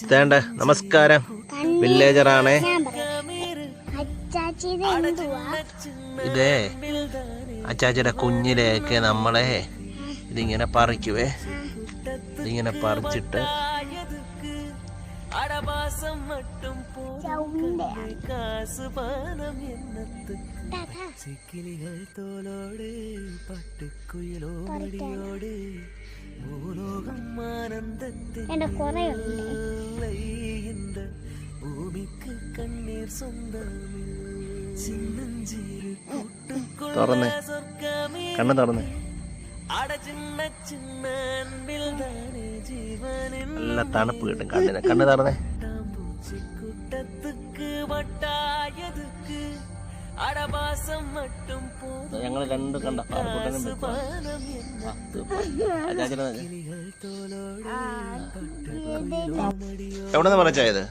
ഇതേണ്ട നമസ്കാരം, വില്ലേജറാണേ. ഇതേ അച്ചാച്ചിയുടെ കുഞ്ഞിലേക്ക് നമ്മളെ ഇതിങ്ങനെ പറിക്കുവേ. ഇതിങ്ങനെ പറിച്ചിട്ട് ചിക്കിലികൾ തോലോട് പട്ടുക്കുയിലോടിയോട് ഭൂലോകം ആനന്ദത്തിൽ ഭൂമിക്ക് കണ്ണീർ സ്വന്തം തുറന്നേ, കണ്ണ് തുറന്നേ. നല്ല തണുപ്പ് കിട്ടും കണ്ണിന്. കണ്ണ് തുറന്നേ. ഞങ്ങള് രണ്ട് കണ്ട എവിടെ നിന്ന് പറിച്ചായത്?